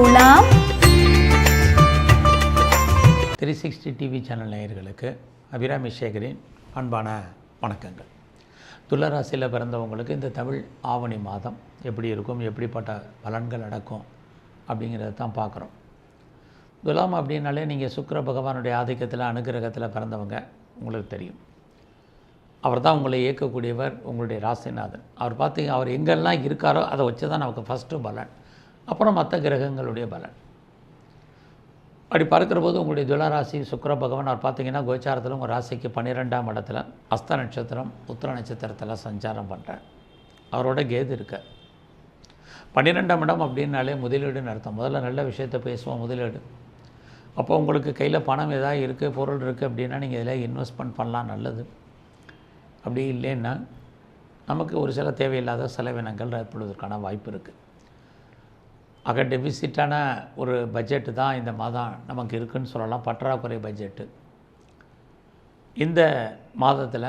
துலாம் 360 TV channel நேயர்களுக்கு அபிராமி சேகரின் அன்பான வணக்கங்கள். துளாராசியில் பிறந்தவங்களுக்கு இந்த தமிழ் ஆவணி மாதம் எப்படி இருக்கும், எப்படிப்பட்ட பலன்கள் நடக்கும் அப்படிங்கிறத தான் பார்க்குறோம். துலாம் அப்படின்னாலே நீங்கள் சுக்கிர பகவானுடைய ஆதிக்கத்தில் அனுகிரகத்தில் பிறந்தவங்க உங்களுக்கு தெரியும். அவர் தான் உங்களை இயக்கக்கூடியவர், உங்களுடைய ராசிநாதன். அவர் எங்கெல்லாம் இருக்காரோ அதை வச்சு தான் நமக்கு ஃபஸ்ட்டு பலன், அப்புறம் மற்ற கிரகங்களுடைய பலன். அப்படி பார்க்குற போது உங்களுடைய துளாராசி சுக்கிர பகவான் அவர் பார்த்திங்கன்னா கோச்சாரத்தில் உங்கள் ராசிக்கு 12ஆம் இடத்துல அஸ்த நட்சத்திரம் உத்திர நட்சத்திரத்தில் சஞ்சாரம் பண்ணுறார். அவரோட கேது இருக்கார். 12ஆம் இடம் அப்படின்னாலே முதலீடுன்னு அர்த்தம். முதல்ல நல்ல விஷயத்தை பேசுவோம், முதலீடு. அப்போ உங்களுக்கு கையில் பணம் ஏதாவது இருக்குது, பொருள் இருக்குது அப்படின்னா நீங்கள் இதில் இன்வெஸ்ட்மெண்ட் பண்ணலாம், நல்லது. அப்படி இல்லைன்னா நமக்கு ஒரு சில தேவையில்லாத செலவினங்கள் ஏற்படுவதற்கான வாய்ப்பு இருக்குது. ஆக டெபிசிட்டான ஒரு பட்ஜெட்டு தான் இந்த மாதம் நமக்கு இருக்குதுன்னு சொல்லலாம், பற்றாக்குறை பட்ஜெட்டு. இந்த மாதத்தில்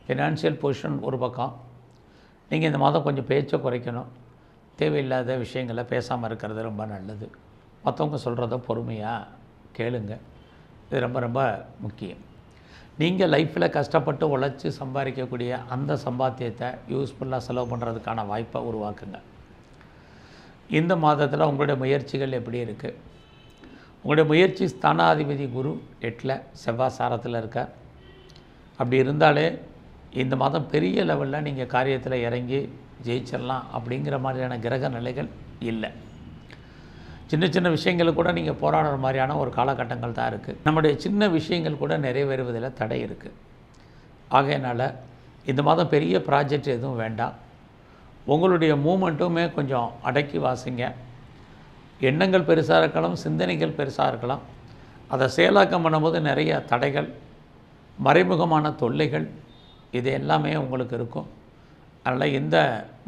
ஃபினான்ஷியல் பொசிஷன் ஒரு பக்கம், நீங்கள் இந்த மாதம் கொஞ்சம் பேச்சை குறைக்கணும். தேவையில்லாத விஷயங்களை பேசாமல் இருக்கிறது ரொம்ப நல்லது. மற்றவங்க சொல்கிறத பொறுமையாக கேளுங்க, இது ரொம்ப ரொம்ப முக்கியம். நீங்கள் லைஃப்பில் கஷ்டப்பட்டு உழைச்சி சம்பாதிக்கக்கூடிய அந்த சம்பாத்தியத்தை யூஸ்ஃபுல்லாக செலவு பண்ணுறதுக்கான வாய்ப்பை உருவாக்குங்க. இந்த மாதத்தில் உங்களுடைய முயற்சிகள் எப்படி இருக்குது? உங்களுடைய முயற்சி ஸ்தானாதிபதி குரு 8ல் செவ்வாய் சாரத்தில் இருக்கார். அப்படி இருந்தாலே இந்த மாதம் பெரிய லெவலில் நீங்கள் காரியத்தில் இறங்கி ஜெயிச்சிடலாம் அப்படிங்கிற மாதிரியான கிரக நிலைகள் இல்லை. சின்ன சின்ன விஷயங்கள் கூட நீங்கள் போராடுற மாதிரியான ஒரு காலகட்டங்கள் தான் இருக்குது. நம்முடைய சின்ன விஷயங்கள் கூட நிறைவேறுவதில் தடை இருக்குது. ஆகையினால் இந்த மாதம் பெரிய ப்ராஜெக்ட் எதுவும் வேண்டாம். உங்களுடைய மூமெண்ட்டுமே கொஞ்சம் அடக்கி வாசிங்க. எண்ணங்கள் பெருசாக இருக்கலாம், சிந்தனைகள் பெருசாக இருக்கலாம். அதை செயலாக்கம் பண்ணும்போது நிறைய தடைகள், மறைமுகமான தொல்லைகள், இது எல்லாமே உங்களுக்கு இருக்கும். அதனால் இந்த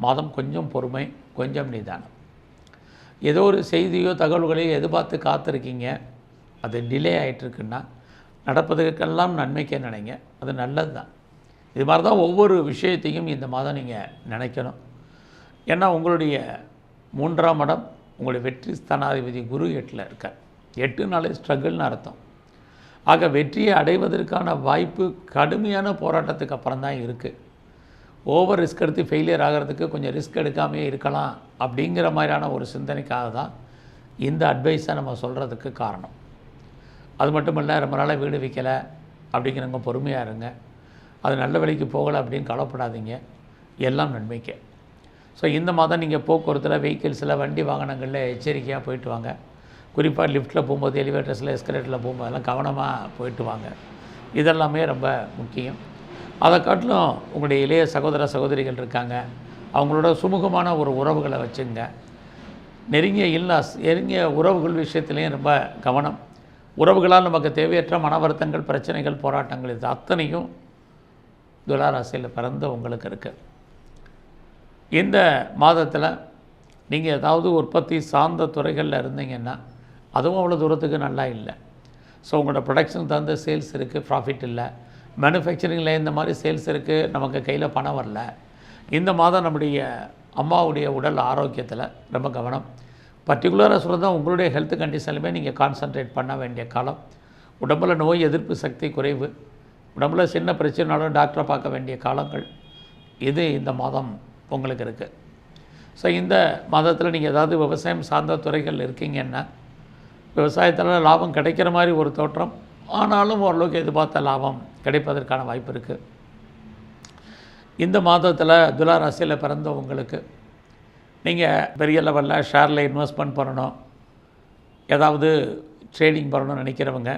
மாதம் கொஞ்சம் பொறுமை, கொஞ்சம் நிதானம். ஏதோ ஒரு செய்தியோ தகவல்களையோ எதிர்பார்த்து காத்திருக்கீங்க, அது டிலே ஆகிட்டுருக்குன்னா நடப்பதற்கெல்லாம் நன்மைக்கே நினைங்க, அது நல்லது தான். இது மாதிரி தான் ஒவ்வொரு விஷயத்தையும் இந்த மாதம் நீங்கள் நினைக்கணும். ஏன்னா உங்களுடைய 3ஆம் இடம் உங்களுடைய வெற்றி ஸ்தானாதிபதி குரு 8ல் இருக்கார். 8நாலே ஸ்ட்ரகிள்னு அர்த்தம். ஆக வெற்றியை அடைவதற்கான வாய்ப்பு கடுமையான போராட்டத்துக்கு அப்புறம் தான் இருக்குது. ஓவர் ரிஸ்க் எடுத்து ஃபெயிலியர் ஆகிறதுக்கு கொஞ்சம் ரிஸ்க் எடுக்காமே இருக்கலாம் அப்படிங்கிற மாதிரியான ஒரு சிந்தனைக்காக தான் இந்த அட்வைஸை நம்ம சொல்கிறதுக்கு காரணம். அது மட்டும் இல்லை, ரொம்ப நாளாக வீடு விற்கலை அப்படிங்கிறவங்க பொறுமையாக இருங்க. அது நல்ல விலைக்கு போகலை அப்படின்னு கவலைப்படாதீங்க, எல்லாம் நன்மைக்கு. ஸோ இந்த மாதம் நீங்கள் போக்குவரத்தில், வெஹிக்கிள்ஸில், வண்டி வாகனங்களில் எச்சரிக்கையாக போயிட்டு வாங்க. குறிப்பாக லிஃப்ட்டில் போகும்போது, எலிவேட்டர்ஸில், எஸ்கலேட்டரில் போகும்போதெல்லாம் கவனமாக போயிட்டு வாங்க. இதெல்லாமே ரொம்ப முக்கியம். அதை காட்டிலும் உங்களுடைய இளைய சகோதர சகோதரிகள் இருக்காங்க, அவங்களோட சுமூகமான ஒரு உறவுகளை வச்சுங்க. நெருங்கிய உறவுகள் விஷயத்துலேயும் ரொம்ப கவனம். உறவுகளால் நமக்கு தேவையற்ற மன வருத்தங்கள், பிரச்சனைகள், போராட்டங்கள், இது அத்தனையும் துளாராசியில் பிறந்த உங்களுக்கு இருக்குது. இந்த மாதத்தில் நீங்கள் ஏதாவது உற்பத்தி சார்ந்த துறைகளில் இருந்தீங்கன்னா அதுவும் அவ்வளோ தூரத்துக்கு நல்லா இல்லை. ஸோ உங்களோட ப்ரொடக்ஷன் தகுந்த சேல்ஸ் இருக்குது, ப்ராஃபிட் இல்லை. மேனுஃபேக்சரிங்கில் இந்த மாதிரி சேல்ஸ் இருக்குது, நமக்கு கையில் பணம் வரல. இந்த மாதம் நம்முடைய அம்மாவுடைய உடல் ஆரோக்கியத்தில் ரொம்ப கவனம். பர்டிகுலராக சொல்கிறதா உங்களுடைய ஹெல்த் கண்டிஷன்லையுமே நீங்கள் கான்சன்ட்ரேட் பண்ண வேண்டிய காலம். உடம்பில் நோய் எதிர்ப்பு சக்தி குறைவு, உடம்பில் சின்ன பிரச்சனைனாலும் டாக்டரை பார்க்க வேண்டிய காலங்கள் இது இந்த மாதம் உங்களுக்கு இருக்குது. ஸோ இந்த மாதத்தில் நீங்கள் ஏதாவது விவசாயம் சார்ந்த துறைகள் இருக்கீங்கன்னா விவசாயத்தில் லாபம் கிடைக்கிற மாதிரி ஒரு தோற்றம், ஆனாலும் ஓரளவுக்கு எதிர்பார்த்த லாபம் கிடைப்பதற்கான வாய்ப்பு இருக்குது. இந்த மாதத்தில் துளாராசியில் பிறந்தவங்களுக்கு நீங்கள் பெரிய லெவலில் ஷேரில் இன்வெஸ்ட்மெண்ட் பண்ணணும், ஏதாவது ட்ரேடிங் பண்ணணும்னு நினைக்கிறவங்க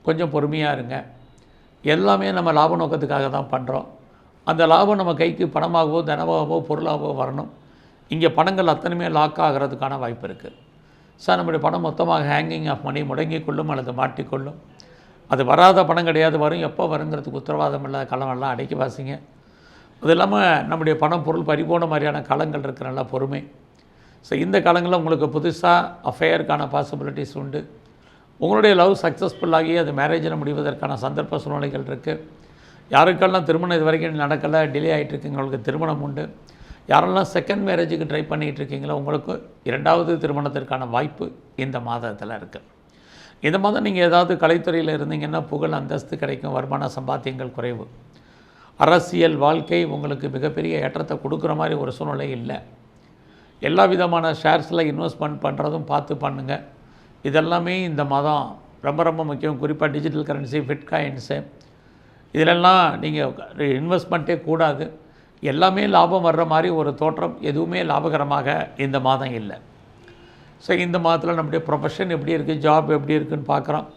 கொஞ்சம் பொறுமையாக இருங்க. எல்லாமே நம்ம லாப நோக்கத்துக்காக தான் பண்ணுறோம். அந்த லாபம் நம்ம கைக்கு பணமாகவோ தனமாகவோ பொருளாகவோ வரணும். இங்கே பணங்கள் அத்தனையுமே லாக் ஆகிறதுக்கான வாய்ப்பு இருக்குது. சார் நம்முடைய பணம் மொத்தமாக ஹேங்கிங் ஆஃப் மணி முடங்கிக் கொள்ளும் அல்லது மாட்டிக்கொள்ளும். அது வராத பணம் கிடையாது, வரும். எப்போ வருங்கிறதுக்கு உத்தரவாதம் இல்லாத காலமெல்லாம் அடக்கி வாசிங்க. அது இல்லாமல் நம்முடைய பணம் பொருள் பறிபோன மாதிரியான காலங்கள் இருக்கிறனால பொறுமை. ஸோ இந்த காலங்களில் உங்களுக்கு புதுசாக அஃபேருக்கான பாசிபிலிட்டிஸ் உண்டு. உங்களுடைய லவ் சக்ஸஸ்ஃபுல்லாகி அது மேரேஜில் முடிவதற்கான சந்தர்ப்ப சூழ்நிலைகள் இருக்குது. யாருக்கெல்லாம் திருமணம் இது வரைக்கும் நடக்கலை, டிலே ஆகிட்டுருக்கு, உங்களுக்கு திருமணம் உண்டு. யாரெல்லாம் செகண்ட் மேரேஜுக்கு ட்ரை பண்ணிகிட்டு இருக்கீங்களோ உங்களுக்கு 2வது திருமணத்திற்கான வாய்ப்பு இந்த மாதத்தில் இருக்குது. இந்த மாதம் நீங்கள் ஏதாவது கலைத்துறையில் இருந்தீங்கன்னா புகழ் அந்தஸ்து கிடைக்கும், வருமான சம்பாத்தியங்கள் குறைவு. அரசியல் வாழ்க்கை உங்களுக்கு மிகப்பெரிய ஏற்றத்தை கொடுக்குற மாதிரி ஒரு சூழ்நிலை இல்லை. எல்லா விதமான ஷேர்ஸில் இன்வெஸ்ட்மெண்ட் பண்ணுறதும் பார்த்து பண்ணுங்கள். இதெல்லாமே இந்த மாதம் ரொம்ப ரொம்ப முக்கியம். குறிப்பாக டிஜிட்டல் கரன்சி, பிட்காயின்ஸு இதிலெல்லாம் நீங்கள் இன்வெஸ்ட்மெண்ட்டே கூடாது. எல்லாமே லாபம் வர்ற மாதிரி ஒரு தோற்றம், எதுவுமே லாபகரமாக இந்த மாதம் இல்லை. ஸோ இந்த மாதத்தில் நம்முடைய ப்ரொஃபஷன் எப்படி இருக்குது, ஜாப் எப்படி இருக்குதுன்னு பார்க்குறோம்.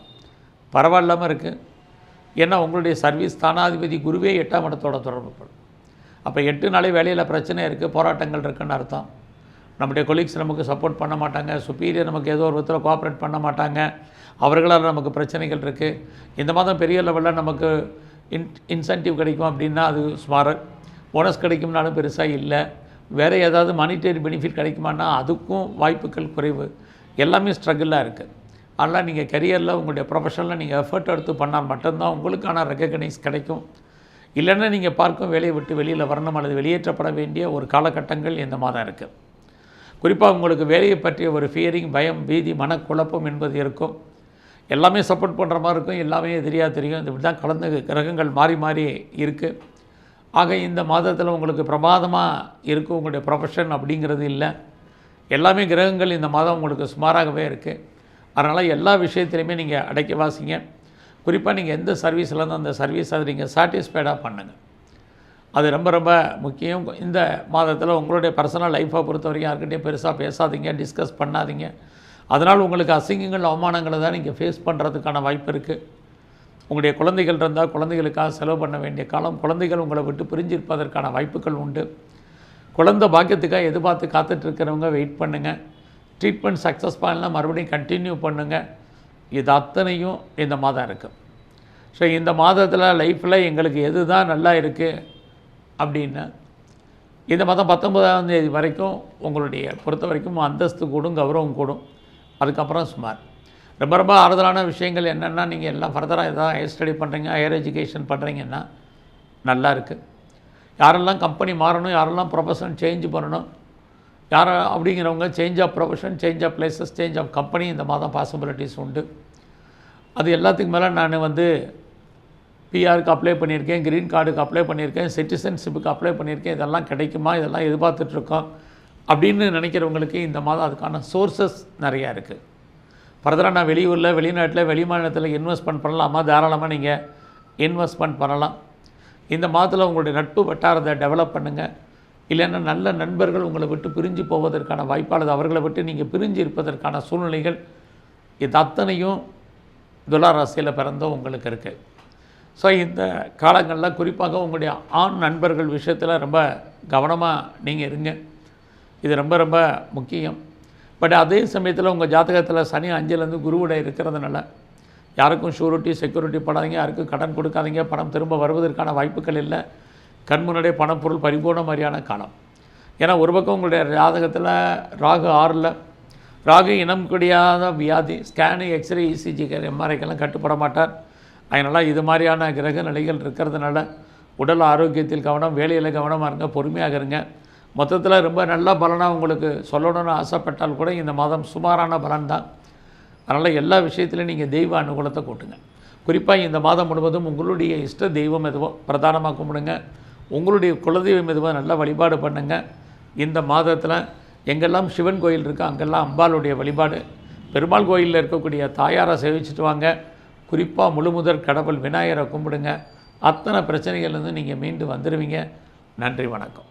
பரவாயில்லாமல் இருக்குது. ஏன்னா உங்களுடைய சர்வீஸ் ஸ்தானாதிபதி குருவே 8ஆம் இடத்தோட தொடர்புப்படும். அப்போ 8 நாளே வேலையில் பிரச்சனை இருக்குது, போராட்டங்கள் இருக்குதுன்னு அர்த்தம். நம்முடைய கொலீக்ஸ் நமக்கு சப்போர்ட் பண்ண மாட்டாங்க, சுப்பீரியர் நமக்கு ஏதோ ஒரு விதத்தில் கோஆப்ரேட் பண்ண மாட்டாங்க, அவர்களால் நமக்கு பிரச்சனைகள் இருக்குது. இந்த மாதம் பெரிய லெவலில் நமக்கு இன்சென்டிவ் கிடைக்கும் அப்படின்னா அது சுமார். போனஸ் கிடைக்கும்னாலும் பெருசாக இல்லை. வேறு ஏதாவது மானிட்டரி பெனிஃபிட் கிடைக்குமானா அதுக்கும் வாய்ப்புகள் குறைவு. எல்லாமே ஸ்ட்ரகிளாக இருக்குது. அதனால் நீங்கள் கரியரில் உங்களுடைய ப்ரொஃபஷனில் நீங்கள் எஃபர்ட் எடுத்து பண்ணால் மட்டும்தான் உங்களுக்கான ரெகக்னைஸ் கிடைக்கும். இல்லைன்னா நீங்கள் பார்க்கும் வேலையை விட்டு வெளியில் வரணும் அல்லது வெளியேற்றப்பட வேண்டிய ஒரு காலகட்டங்கள் இந்த மாதம் இருக்குது. குறிப்பாக உங்களுக்கு வேலையை பற்றிய ஒரு ஃபியரிங், பயம், பீதி, மனக்குழப்பம் என்பது இருக்கும். எல்லாமே சப்போர்ட் பண்ணுற மாதிரி இருக்கும், எல்லாமே எதிரியாக தெரியும். இப்படி தான் கலந்து கிரகங்கள் மாறி மாறி இருக்குது. ஆக இந்த மாதத்தில் உங்களுக்கு பிரமாதமாக இருக்கும் உங்களுடைய ப்ரொஃபஷன் அப்படிங்கிறது இல்லை. எல்லாமே கிரகங்கள் இந்த மாதம் உங்களுக்கு சுமாராகவே இருக்குது. அதனால் எல்லா விஷயத்துலையுமே நீங்கள் அடக்கி வாசிங்க. குறிப்பாக நீங்கள் எந்த சர்வீஸில் இருந்தால் அந்த சர்வீஸ் அதை நீங்கள் சாட்டிஸ்ஃபைடாக பண்ணுங்கள். அது ரொம்ப ரொம்ப முக்கியம். இந்த மாதத்தில் உங்களுடைய பர்சனல் லைஃப்பை பொறுத்த வரைக்கும் யாருக்கிட்டையும் பெருசாக பேசாதீங்க, டிஸ்கஸ் பண்ணாதீங்க. அதனால் உங்களுக்கு அசிங்கங்கள், அவமானங்களை தான் நீங்கள் ஃபேஸ் பண்ணுறதுக்கான வாய்ப்பு இருக்குது. உங்களுடைய குழந்தைகள் இருந்தால் குழந்தைகளுக்காக செலவு பண்ண வேண்டிய காலம். குழந்தைகள் உங்களை விட்டு பிரிஞ்சிருப்பதற்கான வாய்ப்புகள் உண்டு. குழந்தை பாக்கியத்துக்காக எதிர்பார்த்து காத்துட்ருக்கிறவங்க வெயிட் பண்ணுங்கள். ட்ரீட்மெண்ட் சக்ஸஸ் பண்ணலாம், மறுபடியும் கண்டினியூ பண்ணுங்கள். இது அத்தனையும் இந்த மாதம் இருக்குது. ஸோ இந்த மாதத்தில் லைஃப்பில் எங்களுக்கு எது தான் நல்லா இருக்குது அப்படின்னா இந்த மாதம் 19ஆம் தேதி வரைக்கும் உங்களுடைய பொறுத்த வரைக்கும் அந்தஸ்து கூடும், கௌரவம் கூடும். அதுக்கப்புறம் சுமார். ரொம்ப ரொம்ப ஆறுதலான விஷயங்கள் என்னென்னா, நீங்கள் எல்லாம் ஃபர்தராக எதாவது ஹையர் ஸ்டடி பண்ணுறீங்க, ஹையர் எஜுகேஷன் பண்ணுறீங்கன்னா நல்லா இருக்குது. யாரெல்லாம் கம்பெனி மாறணும், யாரெல்லாம் ப்ரொஃபஷன் சேஞ்ச் பண்ணணும், யார் அப்படிங்கிறவங்க change of profession, change of places, change of company இந்த மாதம் பாசிபிலிட்டிஸ் உண்டு. அது எல்லாத்துக்கு மேலே நான் பிஆருக்கு அப்ளை பண்ணியிருக்கேன், க்ரீன் கார்டுக்கு அப்ளை பண்ணியிருக்கேன், சிட்டிசன்ஷிப்புக்கு அப்ளை பண்ணியிருக்கேன், இதெல்லாம் கிடைக்குமா, இதெல்லாம் எதிர்பார்த்துட்ருக்கோம் அப்படின்னு நினைக்கிறவங்களுக்கு இந்த மாதம் அதுக்கான சோர்ஸஸ் நிறையா இருக்குது. ஃபர்தராக நான் வெளியூரில், வெளிநாட்டில், வெளிமாநிலத்தில் இன்வெஸ்ட்மெண்ட் பண்ணலாமா, தாராளமாக நீங்கள் இன்வெஸ்ட்மெண்ட் பண்ணலாம். இந்த மாதத்தில் உங்களுடைய நட்பு வட்டாரத்தை டெவலப் பண்ணுங்கள். இல்லைன்னா நல்ல நண்பர்கள் உங்களை விட்டு பிரிஞ்சு போவதற்கான வாய்ப்பாளது, அவர்களை விட்டு நீங்கள் பிரிஞ்சு இருப்பதற்கான சூழ்நிலைகள் இது அத்தனையும் துலா ராசியில் பிறந்தோம் உங்களுக்கு இருக்குது. ஸோ இந்த காலங்களில் குறிப்பாக உங்களுடைய ஆண் நண்பர்கள் விஷயத்தில் ரொம்ப கவனமாக நீங்கள் இருங்க. இது ரொம்ப ரொம்ப முக்கியம். பட் அதே சமயத்தில் உங்கள் ஜாதகத்தில் சனி 5லேருந்து குருவுட இருக்கிறதுனால யாருக்கும் ஷூரிட்டி, செக்யூரிட்டி பண்ணாதீங்க, யாருக்கும் கடன் கொடுக்காதீங்க. பணம் திரும்ப வருவதற்கான வாய்ப்புகள் இல்லை. கண் முன்னாடியே பணப்பொருள் பறிபோன மாதிரியான காலம். ஏன்னா ஒரு பக்கம் உங்களுடைய ஜாதகத்தில் ராகு 6ல், ராகு இனம் கிடையாத வியாதி. ஸ்கேனு, எக்ஸ்ரே, இசிஜி, எம்ஆர்ஐக்கெல்லாம் கட்டுப்பட மாட்டார். அதனால் இது மாதிரியான கிரக நிலைகள் இருக்கிறதுனால உடல் ஆரோக்கியத்தில் கவனம், வேலையில் கவனமாக இருங்க, பொறுமையாக இருங்க. மொத்தத்தில் ரொம்ப நல்ல பலனாக உங்களுக்கு சொல்லணும்னு ஆசைப்பட்டால் கூட இந்த மாதம் சுமாரான பலன் தான். அதனால் எல்லா விஷயத்துலையும் நீங்கள் தெய்வ அனுகூலத்தை கூட்டுங்க. குறிப்பாக இந்த மாதம் முழுவதும் உங்களுடைய இஷ்ட தெய்வம் எதுவோ பிரதானமாக கும்பிடுங்க. உங்களுடைய குலதெய்வம் எதுவோ நல்லா வழிபாடு பண்ணுங்கள். இந்த மாதத்தில் எங்கெல்லாம் சிவன் கோயில் இருக்கோ அங்கெல்லாம் அம்பாளுடைய வழிபாடு, பெருமாள் கோயிலில் இருக்கக்கூடிய தாயாரை சேவிச்சுட்டு வாங்க. குறிப்பாக முழுமுதற் கடவுள் விநாயகரை கும்பிடுங்க. அத்தனை பிரச்சனைகள்லேருந்து நீங்கள் மீண்டு வந்துடுவீங்க. நன்றி, வணக்கம்.